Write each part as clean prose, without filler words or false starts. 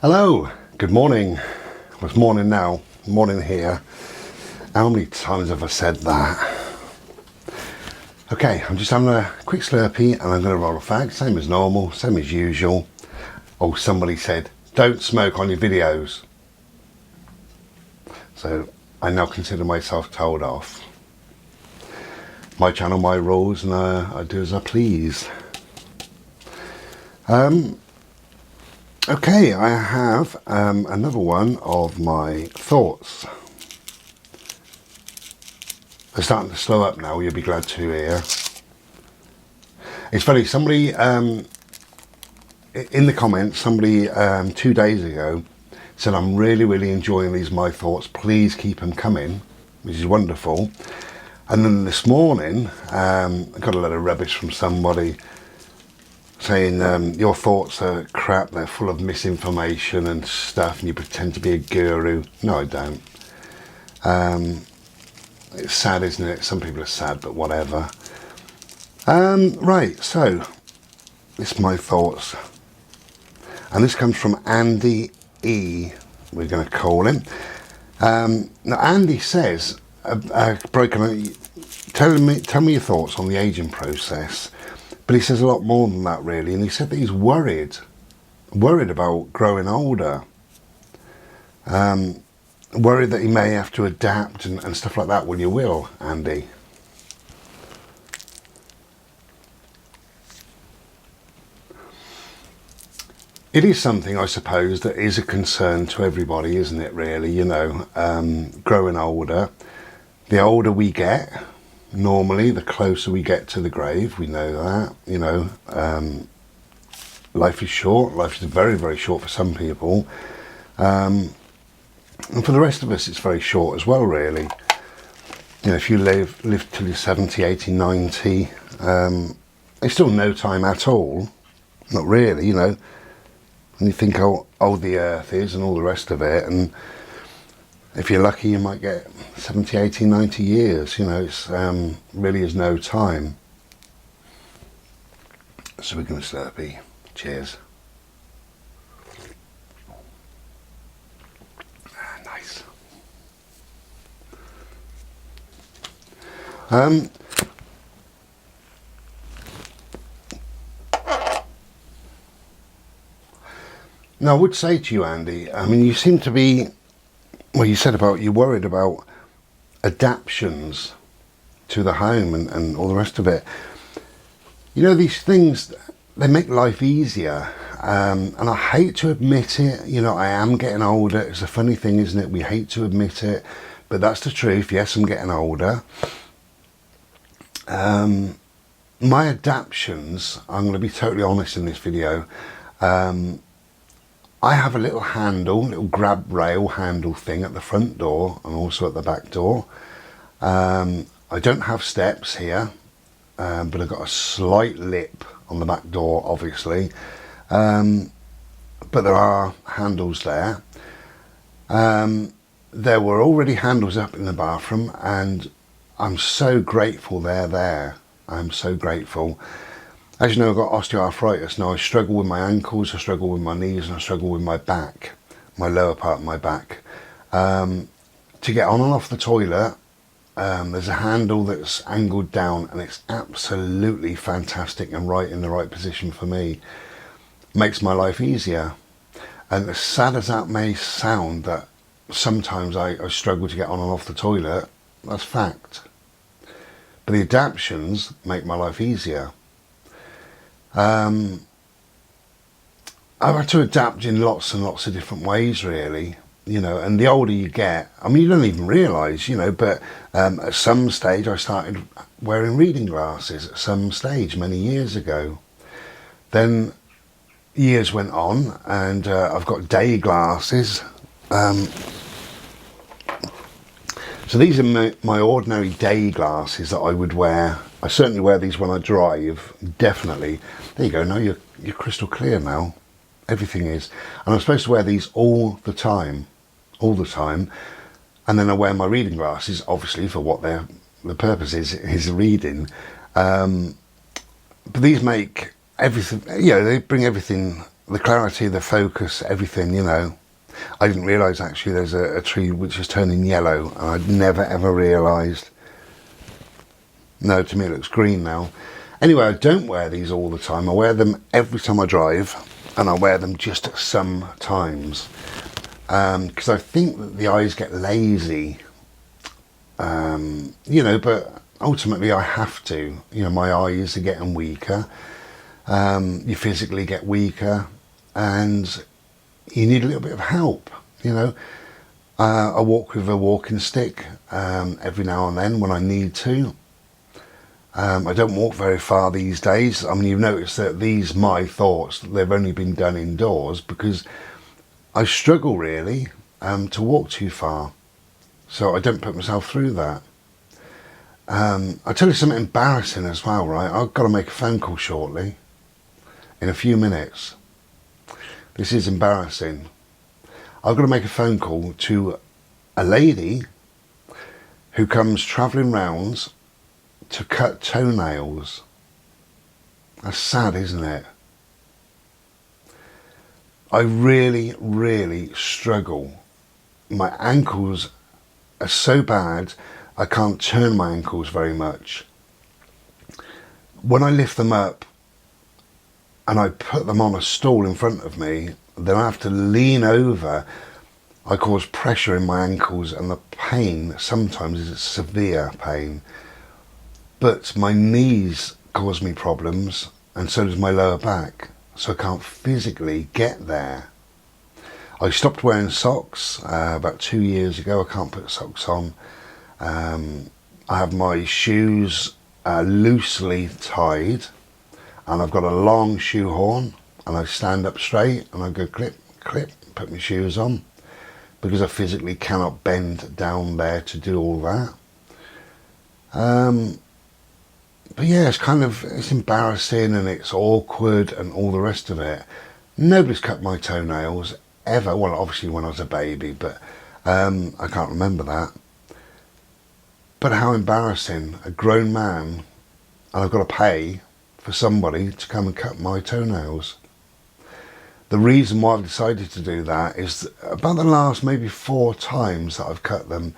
Hello, good morning. Well, it's morning now, morning here. How many times have I said that? Okay, I'm just having a quick slurpee and I'm going to roll a fag, same as normal, same as usual. Oh, somebody said, don't smoke on your videos. So I now consider myself told off. My channel, my rules, and I do as I please. Okay, I have another one of my thoughts. They're starting to slow up now, you'll be glad to hear. It's funny, somebody, in the comments, somebody 2 days ago said, I'm really enjoying these My Thoughts, please keep them coming, which is wonderful. And then this morning, I got a lot of rubbish from somebody saying your thoughts are crap, they're full of misinformation and stuff, and you pretend to be a guru. No, I don't. It's sad, isn't it? Some people are sad, but whatever. Right, so it's My Thoughts, and this comes from Andy E, we're going to call him. Now Andy says, tell me your thoughts on the aging process. But he says a lot more than that, really. And he said that he's worried about growing older. Worried that he may have to adapt and stuff like that. Well, you will, Andy. It is something, I suppose, that is a concern to everybody, isn't it, really? You know, growing older. The older we get, normally, the closer we get to the grave. We know that, you know. Life is short. Life is very short for some people. And for the rest of us, it's very short as well, really. You know, if you live till you're 70, 80, 90, it's still no time at all. Not really, you know. When you think how old the earth is and all the rest of it, and if you're lucky, you might get 70, 80, 90 years. You know, it's really is no time. So we're going to slurpee. Cheers. Nice. Now, I would say to you, Andy, I mean, you seem to be, well, you said about you're worried about adaptations to the home and all the rest of it. You know, these things, they make life easier. And I hate to admit it, you know, I am getting older. It's a funny thing, isn't it? We hate to admit it, but that's the truth. Yes, I'm getting older. My adaptations, I'm going to be totally honest in this video. I have a little handle, little grab rail handle thing at the front door and also at the back door. I don't have steps here, but I've got a slight lip on the back door, obviously. But there are handles there. There were already handles up in the bathroom, and I'm so grateful they're there. I'm so grateful. As you know, I've got osteoarthritis. Now I struggle with my ankles, I struggle with my knees, and I struggle with my back, my lower part of my back. To get on and off the toilet, there's a handle that's angled down, and it's absolutely fantastic and right in the right position for me. Makes my life easier. And as sad as that may sound, that sometimes I struggle to get on and off the toilet, that's fact. But the adaptations make my life easier. I've had to adapt in lots and lots of different ways, really, you know, and the older you get, I mean, you don't even realise, you know, but at some stage I started wearing reading glasses at some stage many years ago. Then years went on, and I've got day glasses. So these are my ordinary day glasses that I would wear. I certainly wear these when I drive, definitely. There you go, now you're crystal clear now. Everything is. And I'm supposed to wear these all the time. And then I wear my reading glasses, obviously, for what the purpose is reading. But these make everything, you know, they bring everything the clarity, the focus, everything, you know. I didn't realise actually there's a tree which is turning yellow, and I'd never ever realised. No, to me it looks green now. Anyway, I don't wear these all the time. I wear them every time I drive, and I wear them just sometimes. Because I think that the eyes get lazy, you know, but ultimately I have to. You know, my eyes are getting weaker. You physically get weaker, and you need a little bit of help, you know. I walk with a walking stick every now and then when I need to. I don't walk very far these days. I mean, you've noticed that my thoughts, they've only been done indoors because I struggle really to walk too far. So I don't put myself through that. I'll tell you something embarrassing as well, right? I've got to make a phone call shortly, in a few minutes. This is embarrassing. I've got to make a phone call to a lady who comes travelling round to cut toenails. That's sad, isn't it? I really, really struggle. My ankles are so bad, I can't turn my ankles very much. When I lift them up and I put them on a stool in front of me, then I have to lean over. I cause pressure in my ankles, and the pain sometimes is severe pain. But my knees cause me problems, and so does my lower back, so I can't physically get there. I stopped wearing socks about 2 years ago. I can't put socks on. I have my shoes loosely tied, and I've got a long shoe horn, and I stand up straight and I go clip, clip, put my shoes on, because I physically cannot bend down there to do all that. But yeah, it's embarrassing and it's awkward and all the rest of it. Nobody's cut my toenails ever. Well, obviously when I was a baby, but I can't remember that. But how embarrassing, a grown man, and I've got to pay for somebody to come and cut my toenails. The reason why I've decided to do that is that about the last maybe 4 times that I've cut them,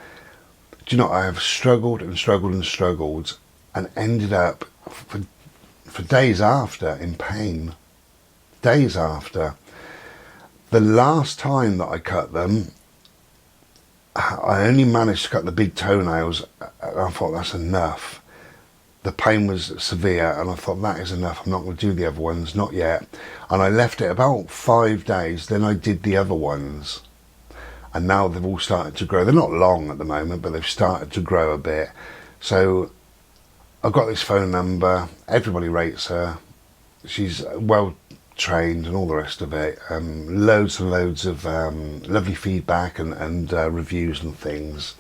do you know, I have struggled and struggled and struggled, and ended up for days after in pain. Days after. The last time that I cut them, I only managed to cut the big toenails, and I thought that's enough. The pain was severe, and I thought that is enough. I'm not going to do the other ones, not yet. And I left it about 5 days, then I did the other ones. And now they've all started to grow. They're not long at the moment, but they've started to grow a bit. So I've got this phone number. Everybody rates her. She's well trained and all the rest of it. Loads and loads of lovely feedback and reviews and things.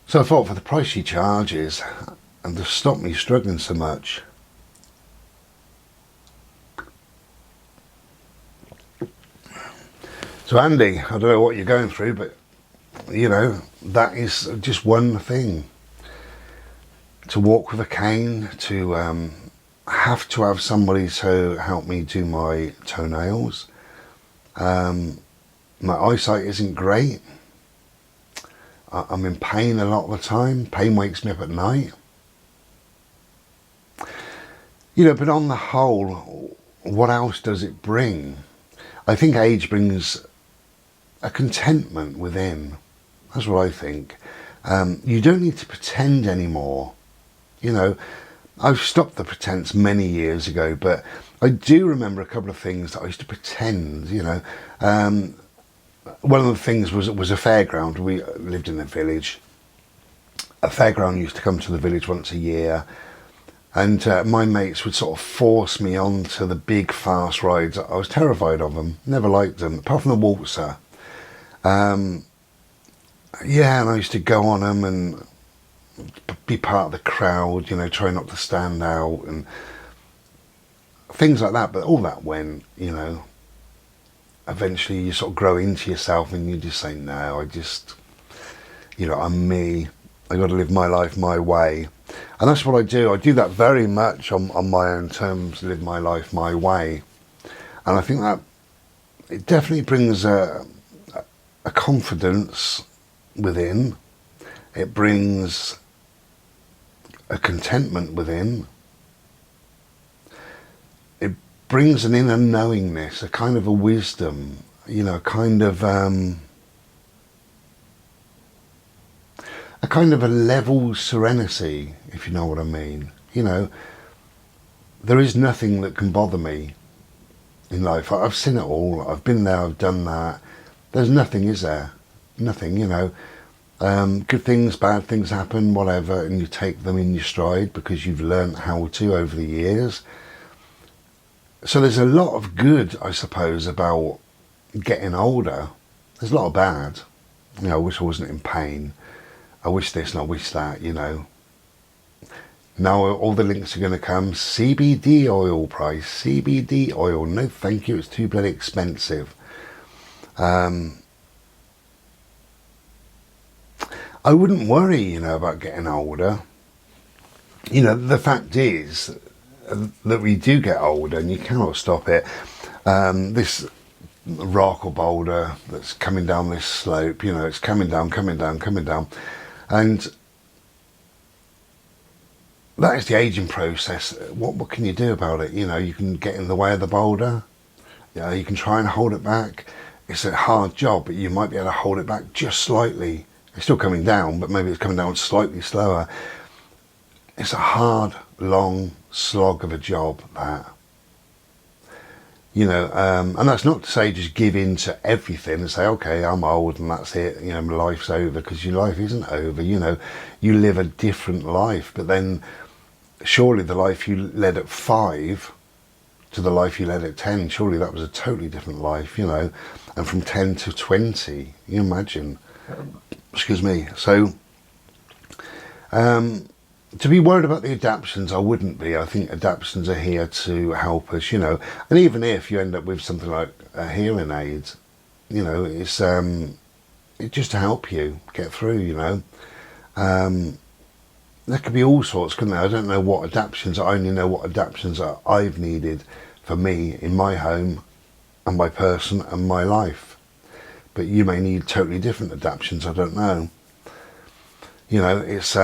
So I thought, for the price she charges and to stop me struggling so much. So Andy, I don't know what you're going through, but you know, that is just one thing. To walk with a cane, to have to have somebody to help me do my toenails. My eyesight isn't great. I'm in pain a lot of the time. Pain wakes me up at night. You know, but on the whole, what else does it bring? I think age brings a contentment within. That's what I think. You don't need to pretend anymore. You know, I've stopped the pretense many years ago, but I do remember a couple of things that I used to pretend, you know. One of the things was a fairground. We lived in a village. A fairground used to come to the village once a year, and my mates would sort of force me onto the big fast rides. I was terrified of them, never liked them, apart from the waltzer. Yeah, and I used to go on them and be part of the crowd, you know, try not to stand out and things like that. But all that went, you know, eventually you sort of grow into yourself and you just say, no, I just, you know, I'm me. I got to live my life my way. And that's what I do. I do that very much on my own terms, live my life my way. And I think that it definitely brings a confidence within. It brings a contentment within. It brings an inner knowingness, a kind of a wisdom, you know, a kind of a level serenity, if you know what I mean. You know, there is nothing that can bother me in life. I've seen it all. I've been there, I've done that. There's nothing, is there? Nothing, you know. Good things, bad things happen, whatever, and you take them in your stride because you've learned how to over the years. So there's a lot of good, I suppose, about getting older. There's a lot of bad. You know, I wish I wasn't in pain. I wish this and I wish that, you know. Now all the links are going to come. CBD oil price. CBD oil. No thank you. It's too bloody expensive. I wouldn't worry, you know, about getting older. You know, the fact is that we do get older and you cannot stop it. This rock or boulder that's coming down this slope, you know, it's coming down. And that is the aging process. What can you do about it? You know, you can get in the way of the boulder. You know, you can try and hold it back. It's a hard job, but you might be able to hold it back just slightly. It's still coming down, but maybe it's coming down slightly slower. It's a hard, long slog of a job, that. You know, and that's not to say just give in to everything and say, okay, I'm old and that's it, you know, my life's over, because your life isn't over. You know, you live a different life, but then surely the life you led at 5 to the life you led at 10, surely that was a totally different life, you know. And from 10 to 20, you imagine. Excuse me. So, to be worried about the adaptions, I wouldn't be. I think adaptions are here to help us, you know. And even if you end up with something like a hearing aid, you know, it's just to help you get through, you know. There could be all sorts, couldn't there? I don't know what adaptions. I only know what adaptions I've needed for me in my home and my person and my life. But you may need totally different adaptions. I don't know. You know, it's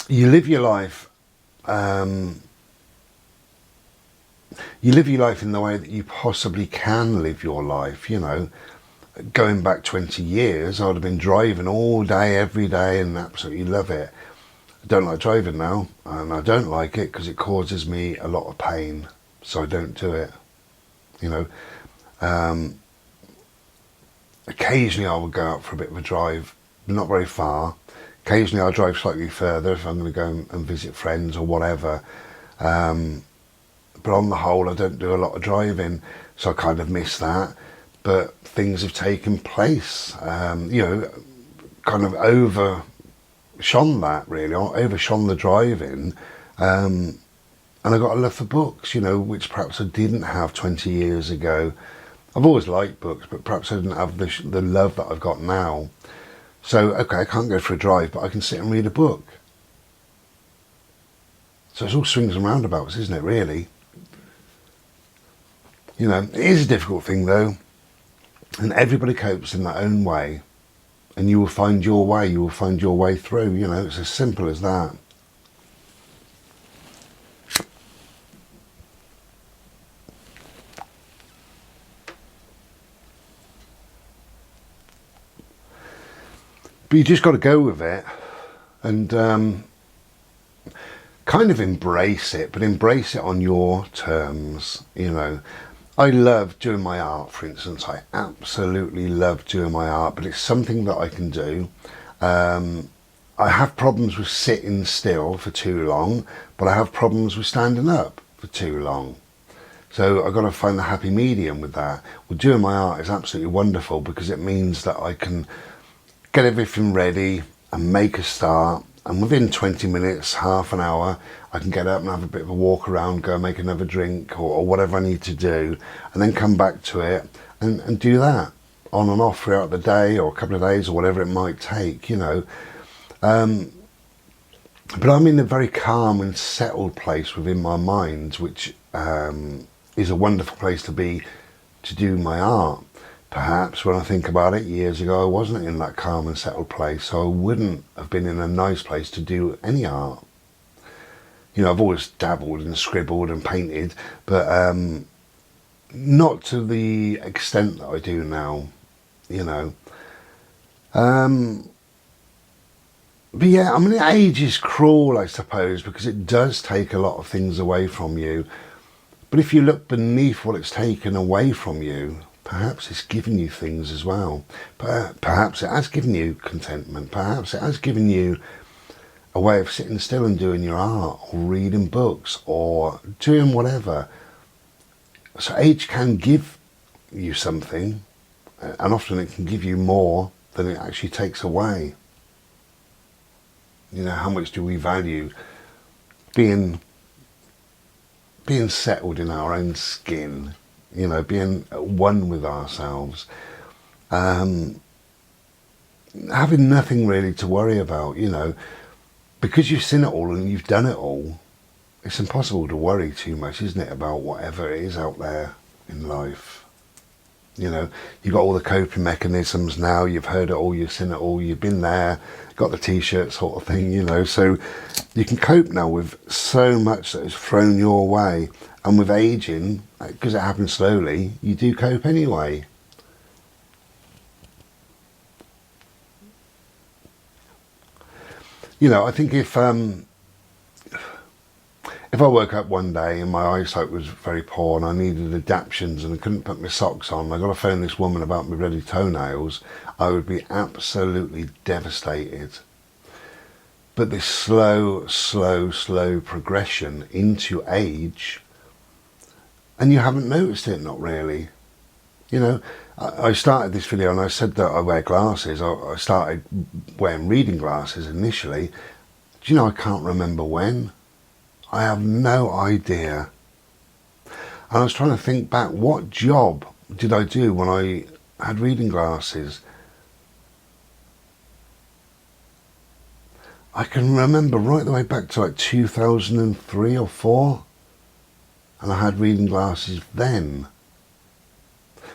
you live your life. You live your life in the way that you possibly can live your life. You know, going back 20 years, I would have been driving all day, every day, and absolutely love it. I don't like driving now, and I don't like it because it causes me a lot of pain, so I don't do it. You know, occasionally I would go out for a bit of a drive, but not very far. Occasionally I'll drive slightly further if I'm going to go and visit friends or whatever. But on the whole, I don't do a lot of driving, so I kind of miss that. But things have taken place, you know, kind of overshone that, really, overshone the driving. And I got a love for books, you know, which perhaps I didn't have 20 years ago. I've always liked books, but perhaps I didn't have the love that I've got now. So, okay, I can't go for a drive, but I can sit and read a book. So it's all swings and roundabouts, isn't it, really? You know, it is a difficult thing, though. And everybody copes in their own way. And you will find your way. You will find your way through. You know, it's as simple as that. But you just got to go with it and kind of embrace it, but embrace it on your terms, you know. I love doing my art, for instance. I absolutely love doing my art, but it's something that I can do. I have problems with sitting still for too long, but I have problems with standing up for too long. So I've got to find the happy medium with that. Well, doing my art is absolutely wonderful because it means that I can get everything ready and make a start, and within 20 minutes, half an hour, I can get up and have a bit of a walk around, go and make another drink or whatever I need to do, and then come back to it and do that on and off throughout the day or a couple of days or whatever it might take, you know. But I'm in a very calm and settled place within my mind, which is a wonderful place to be to do my art. Perhaps when I think about it, years ago I wasn't in that calm and settled place, so I wouldn't have been in a nice place to do any art. You know, I've always dabbled and scribbled and painted, but not to the extent that I do now, you know. But yeah, I mean, age is cruel, I suppose, because it does take a lot of things away from you. But if you look beneath what it's taken away from you, perhaps it's given you things as well. Perhaps it has given you contentment. Perhaps it has given you a way of sitting still and doing your art, or reading books, or doing whatever. So age can give you something, and often it can give you more than it actually takes away. You know, how much do we value being settled in our own skin, you know, being one with ourselves, having nothing really to worry about, you know, because you've seen it all and you've done it all. It's impossible to worry too much, isn't it, about whatever it is out there in life. You know, you've got all the coping mechanisms now, you've heard it all, you've seen it all, you've been there, got the t-shirt sort of thing, you know, so you can cope now with so much that is thrown your way. And with aging, because it happens slowly, you do cope anyway. You know, I think if I woke up one day and my eyesight was very poor and I needed adaptations and I couldn't put my socks on, I got to phone this woman about my bloody toenails, I would be absolutely devastated. But this slow progression into age, and you haven't noticed it, not really. You know, I started this video and I said that I wear glasses. I started wearing reading glasses initially. Do you know, I can't remember when. I have no idea. And I was trying to think back, what job did I do when I had reading glasses? I can remember right the way back to like 2003 or 4, and I had reading glasses then.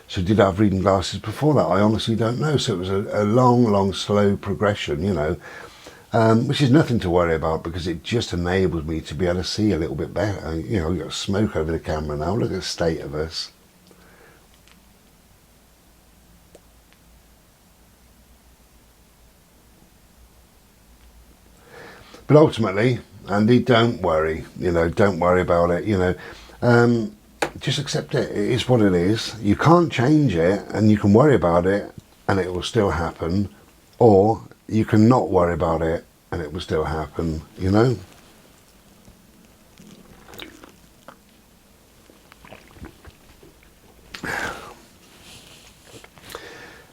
So did I have reading glasses before that? I honestly don't know. So it was a long, slow progression, you know, which is nothing to worry about because it just enables me to be able to see a little bit better. You know, we've got smoke over the camera now. Look at the state of us. But ultimately, Andy, don't worry. You know, don't worry about it. You know, just accept it. It is what it is. You can't change it, and you can worry about it, and it will still happen. Or you can not worry about it, and it will still happen. You know.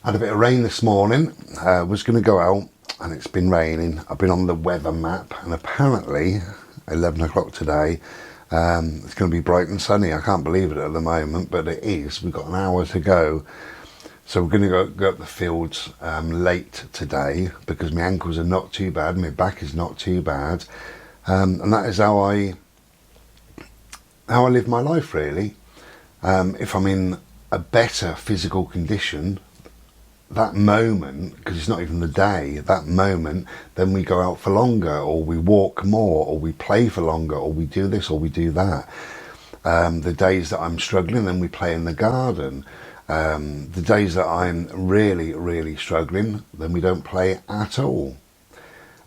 Had a bit of rain this morning. Was going to go out, and it's been raining. I've been on the weather map, and apparently 11 o'clock today, it's going to be bright and sunny. I can't believe it at the moment, but it is. We've got an hour to go, so we're going to go up the fields late today because my ankles are not too bad, my back is not too bad, and that is how I live my life, really. If I'm in a better physical condition that moment, because it's not even the day, that moment, then we go out for longer, or we walk more, or we play for longer, or we do this, or we do that. The days that I'm struggling, then we play in the garden. The days that I'm really struggling, then we don't play at all.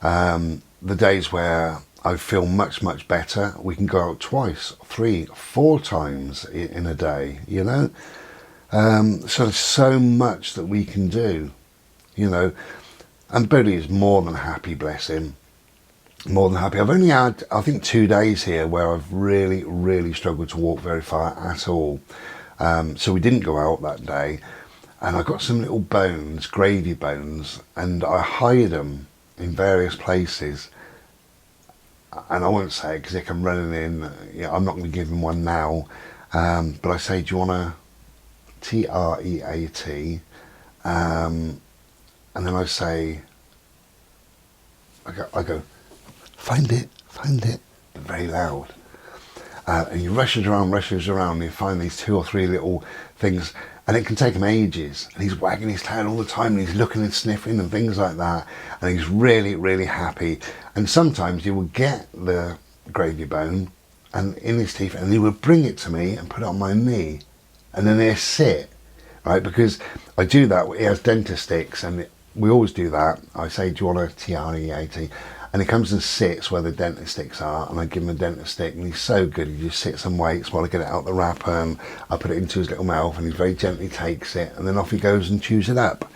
The days where I feel much better, we can go out twice, 3, 4 times in a day, you know. So there's so much that we can do, you know, and Billy is more than happy, bless him, more than happy. I've only had, I think, 2 days here where I've really struggled to walk very far at all. So we didn't go out that day, and I got some little bones, gravy bones, and I hide them in various places. And I won't say it because they come running in. You know, I'm not going to give him one now, but I say, do you want to TREAT, and then I say, I go find it, but very loud. And he rushes around, and you find these 2 or 3 little things, and it can take him ages, and he's wagging his tail all the time, and he's looking and sniffing and things like that, and he's really, really happy. And sometimes he will get the gravy bone and in his teeth, and he would bring it to me and put it on my knee, and then he'll sit, right, because I do that. He has dentist sticks, and we always do that. I say, do you want a TREAT? And he comes and sits where the dentist sticks are, and I give him a dentist stick, and he's so good. He just sits and waits while I get it out the wrapper, and I put it into his little mouth, and he very gently takes it, and then off he goes and chews it up.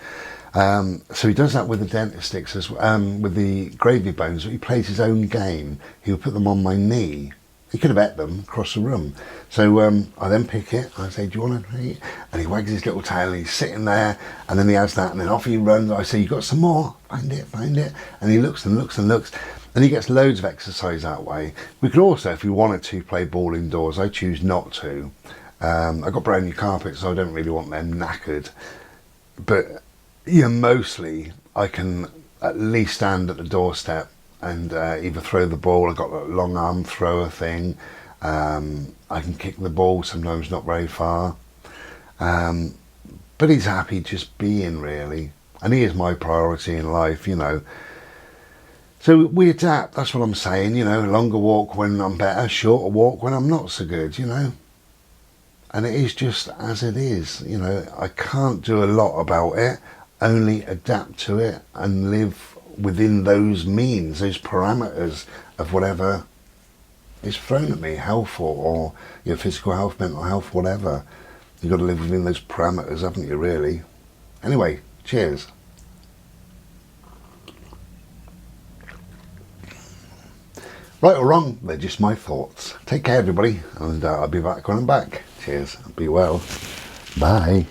So he does that with the dentist sticks, with the gravy bones. He plays his own game. He would put them on my knee. He could have ate them across the room. So I then pick it, and I say, do you want to eat? And he wags his little tail, and he's sitting there, and then he has that, and then off he runs. I say, you got some more? Find it. And he looks and looks and looks, and he gets loads of exercise that way. We could also, if we wanted to, play ball indoors. I choose not to. I've got brand new carpets, so I don't really want them knackered. But yeah, mostly I can at least stand at the doorstep and either throw the ball. I've got a long arm thrower thing. I can kick the ball, sometimes not very far. But he's happy just being, really. And he is my priority in life, you know. So we adapt, that's what I'm saying, you know. Longer walk when I'm better, shorter walk when I'm not so good, you know. And it is just as it is, you know. I can't do a lot about it, only adapt to it and live within those means, those parameters of whatever is thrown at me, health or your physical health, mental health, whatever. You've got to live within those parameters, haven't you, really? Anyway, cheers. Right or wrong, they're just my thoughts. Take care, everybody, and I'll be back when I'm back. Cheers. Be well. Bye.